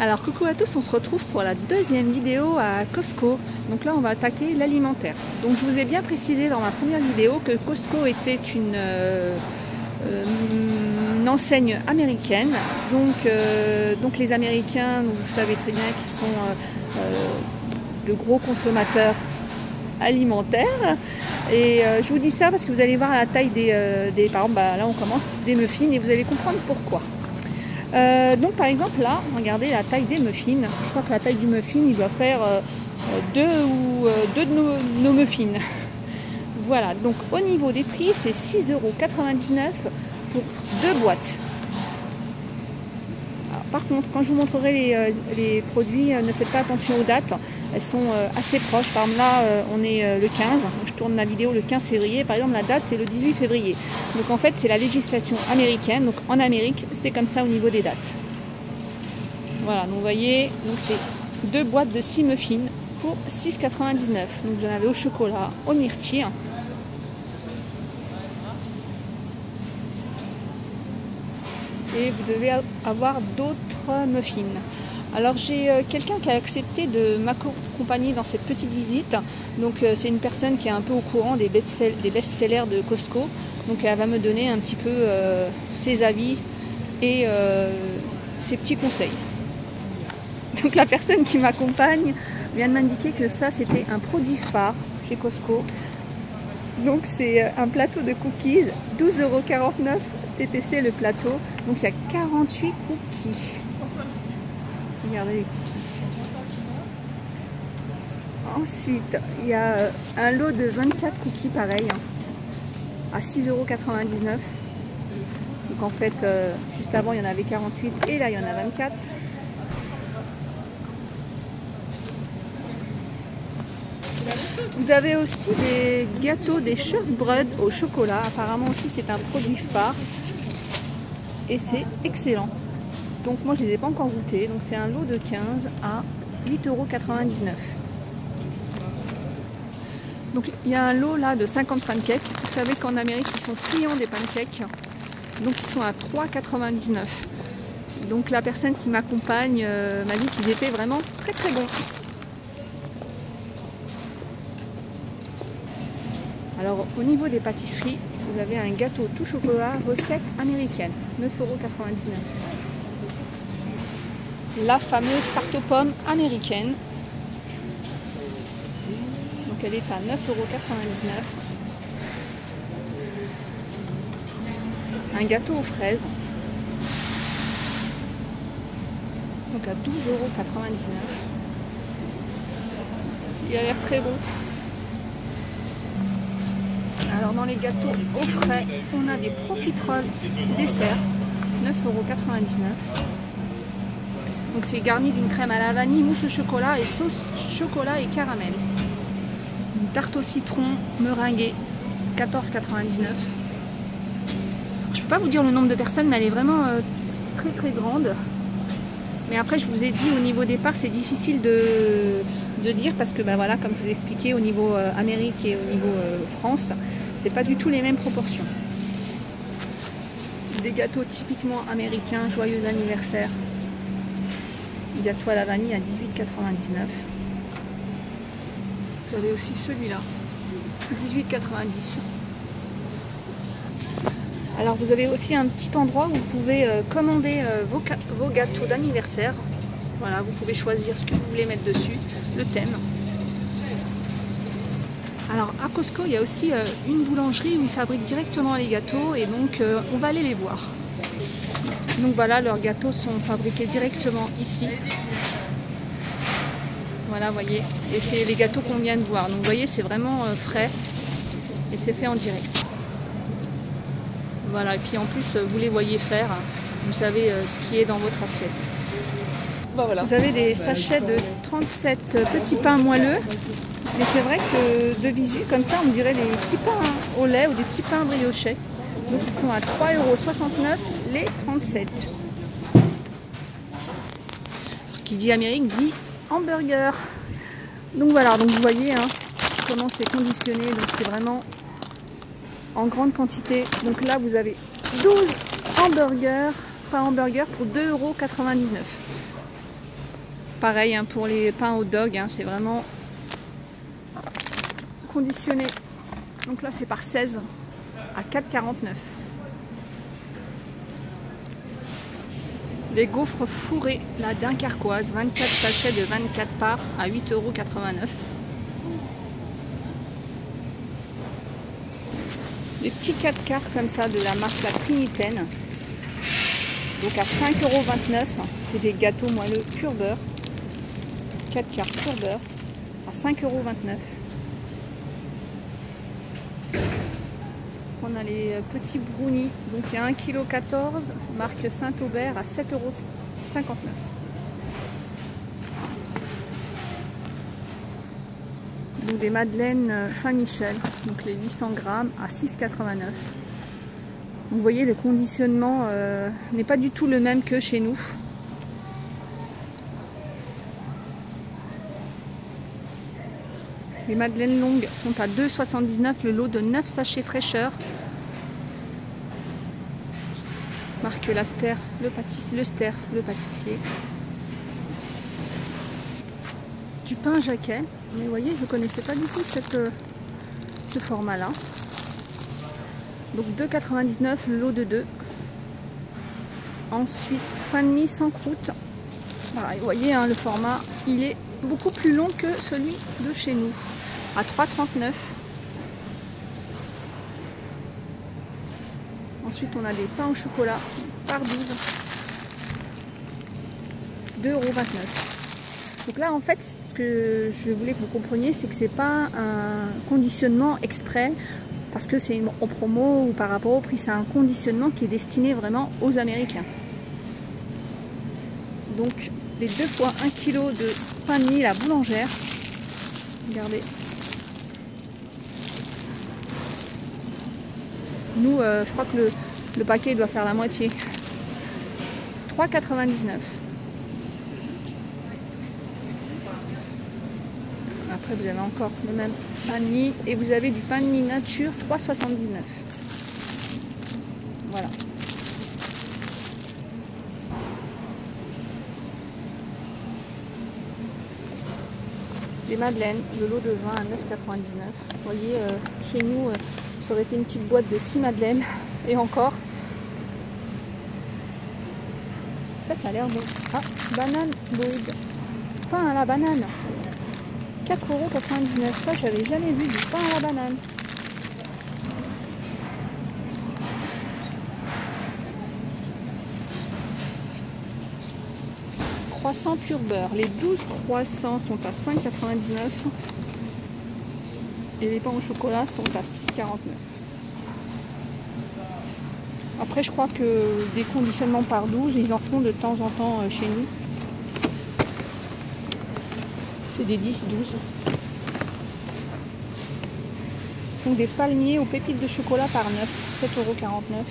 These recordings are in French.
Alors coucou à tous, on se retrouve pour la deuxième vidéo à Costco. Donc là on va attaquer l'alimentaire. Donc je vous ai bien précisé dans ma première vidéo que Costco était une enseigne américaine. Donc les Américains, vous savez très bien qu'ils sont de gros consommateurs alimentaires. Et je vous dis ça parce que vous allez voir la taille des par exemple, là on commence des muffins et vous allez comprendre pourquoi. Donc par exemple là, regardez la taille des muffins. Je crois que la taille du muffin, il doit faire deux de nos muffins. Voilà, donc au niveau des prix, c'est 6,99 € pour 2 boîtes. Alors, par contre, quand je vous montrerai les produits, ne faites pas attention aux dates. Elles sont assez proches. Par exemple là, on est le 15. Je tourne la vidéo le 15 février. Par exemple, la date, c'est le 18 février. Donc en fait, c'est la législation américaine. Donc en Amérique, c'est comme ça au niveau des dates. Voilà, donc vous voyez, donc c'est 2 boîtes de 6 muffins pour 6,99 €. Donc vous en avez au chocolat, au myrtille. Et vous devez avoir d'autres muffins. Alors j'ai quelqu'un qui a accepté de m'accompagner dans cette petite visite. Donc c'est une personne qui est un peu au courant des best-sellers de Costco. Donc elle va me donner un petit peu ses avis et ses petits conseils. Donc la personne qui m'accompagne vient de m'indiquer que ça c'était un produit phare chez Costco. Donc c'est un plateau de cookies, 12,49 € TTC le plateau. Donc il y a 48 cookies. Regardez les cookies. Ensuite, il y a un lot de 24 cookies pareil, à 6,99 €. Donc en fait, juste avant, il y en avait 48 et là, il y en a 24. Vous avez aussi des gâteaux, des shortbread au chocolat. Apparemment aussi, c'est un produit phare et c'est excellent. Donc moi je ne les ai pas encore goûtés, donc c'est un lot de 15 à 8,99 €. Donc il y a un lot là de 50 pancakes. Vous savez qu'en Amérique ils sont friands des pancakes, donc ils sont à 3,99 €. Donc la personne qui m'accompagne m'a dit qu'ils étaient vraiment très très bons. Alors au niveau des pâtisseries, vous avez un gâteau tout chocolat recette américaine, 9,99 €. La fameuse tarte aux pommes américaine. Donc elle est à 9,99 €. Un gâteau aux fraises. Donc à 12,99 €. Il a l'air très bon. Alors dans les gâteaux aux frais, on a des profiteroles dessert, 9,99 €. Donc c'est garni d'une crème à la vanille, mousse au chocolat et sauce chocolat et caramel. Une tarte au citron meringuée, 14,99 €. Je ne peux pas vous dire le nombre de personnes, mais elle est vraiment très très grande. Mais après je vous ai dit au niveau des parts c'est difficile de dire parce que voilà, comme je vous ai expliqué au niveau Amérique et au niveau France, c'est pas du tout les mêmes proportions. Des gâteaux typiquement américains, joyeux anniversaire. Gâteau à la vanille à 18,99 €. Vous avez aussi celui-là, 18,90 €. Alors vous avez aussi un petit endroit où vous pouvez commander vos gâteaux d'anniversaire. Voilà, vous pouvez choisir ce que vous voulez mettre dessus, le thème. Alors à Costco, il y a aussi une boulangerie où ils fabriquent directement les gâteaux et donc on va aller les voir. Donc voilà, leurs gâteaux sont fabriqués directement ici. Voilà, vous voyez. Et c'est les gâteaux qu'on vient de voir. Donc vous voyez, c'est vraiment frais et c'est fait en direct. Voilà, et puis en plus, vous les voyez faire. Vous savez ce qui est dans votre assiette. Voilà. Vous avez des sachets de 37 petits pains moelleux. Et c'est vrai que de visu, comme ça, on dirait des petits pains au lait ou des petits pains briochés. Donc ils sont à 3,69 € les 37. Alors, qui dit Amérique dit hamburger. Donc voilà, donc vous voyez comment c'est conditionné. Donc c'est vraiment en grande quantité. Donc là vous avez 12 hamburgers, pas hamburger pour 2,99 €. Pareil hein, pour les pains hot dog, hein, c'est vraiment conditionné. Donc là c'est par 16 à 4,49. Les gaufres fourrés, la Dunkerquoise, 24 sachets de 24 parts à 8,89 €. Des petits 4 quarts comme ça de la marque La Trinitaine. Donc à 5,29 €. C'est des gâteaux moelleux pur beurre. 4 quarts pur beurre à 5,29 €. On a les petits brownies. Donc il y a 1,14 kg, marque Saint-Aubert à 7,59 €. Donc des madeleines Saint-Michel, donc les 800 grammes à 6,89 €. Vous voyez, le conditionnement n'est pas du tout le même que chez nous. Les madeleines longues sont à 2,79 € le lot de 9 sachets fraîcheur. Marque Laster, le pâtissier. Du pain jaquet. Mais vous voyez, je ne connaissais pas du tout ce format-là. Donc 2,99 € le lot de 2. Ensuite, pain de mie sans croûte. Voilà, vous voyez, hein, le format, il est beaucoup plus long que celui de chez nous. À 3,39 €. Ensuite, on a des pains au chocolat par 12. 2,29 €. Donc là, en fait, ce que je voulais que vous compreniez, c'est que c'est pas un conditionnement exprès parce que c'est en promo ou par rapport au prix. C'est un conditionnement qui est destiné vraiment aux Américains. Donc, les 2 fois 1 kg de pain de mie, la boulangère. Regardez. Nous, je crois que le paquet doit faire la moitié. 3,99 €. Après, vous avez encore le même pain de mie. Et vous avez du pain de mie nature, 3,79 €. Voilà. Des madeleines, le lot de 20 à 9,99 €. Vous voyez, chez nous, ça aurait été une petite boîte de 6 madeleines. Et encore. Ça a l'air bon. Ah, banane Boyd. Pain à la banane. 4,99 €. Ça, j'avais jamais vu du pain à la banane. Croissants pur beurre. Les 12 croissants sont à 5,99 € et les pains au chocolat sont à 6,49 €. Après, je crois que des conditionnements par 12, ils en font de temps en temps chez nous. C'est des 10-12. Donc des palmiers aux pépites de chocolat par 9, 7,49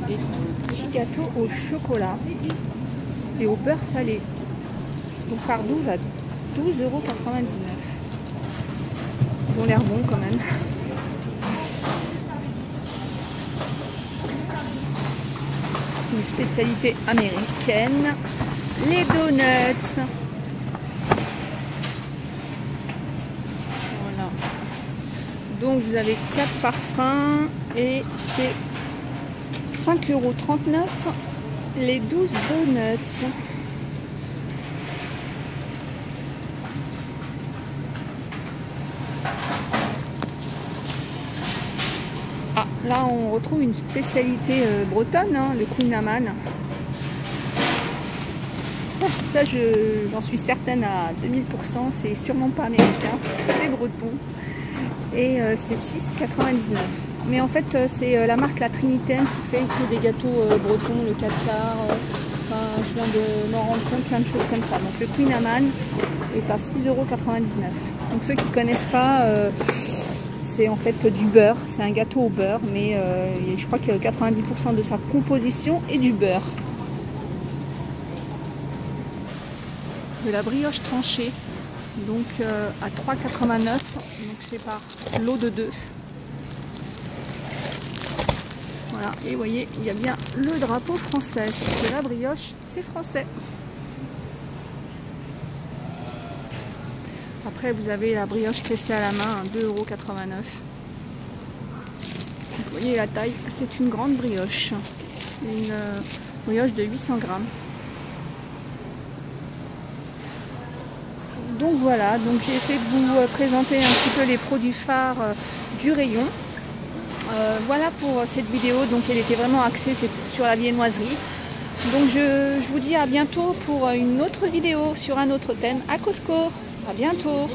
€. Des petits gâteaux au chocolat et au beurre salé. Donc par 12 à 12,99 €. Ils ont l'air bons quand même. Une spécialité américaine. Les donuts. Voilà. Donc vous avez 4 parfums et c'est 5,39 € les 12 donuts. Ah, là on retrouve une spécialité bretonne, hein, le Queen Amman. Ça j'en suis certaine à 2000%, c'est sûrement pas américain, c'est breton. Et c'est 6,99 €. Mais en fait c'est la marque La Trinitaine qui fait que des gâteaux bretons, le 4 quarts, enfin, je viens de m'en rendre compte, plein de choses comme ça. Donc le Queen Amman est à 6,99 €. Donc ceux qui ne connaissent pas, c'est en fait du beurre, c'est un gâteau au beurre, mais je crois que 90% de sa composition est du beurre. De la brioche tranchée, donc à 3,89 €, donc c'est par lot de 2. Voilà, et vous voyez, il y a bien le drapeau français. Parce que la brioche, c'est français. Après, vous avez la brioche pressée à la main, 2,89 €. Vous voyez la taille, c'est une grande brioche. Une brioche de 800 grammes. Donc voilà, donc j'ai essayé de vous présenter un petit peu les produits phares du rayon. Voilà pour cette vidéo, donc elle était vraiment axée sur la viennoiserie. Donc je vous dis à bientôt pour une autre vidéo sur un autre thème à Costco. À bientôt.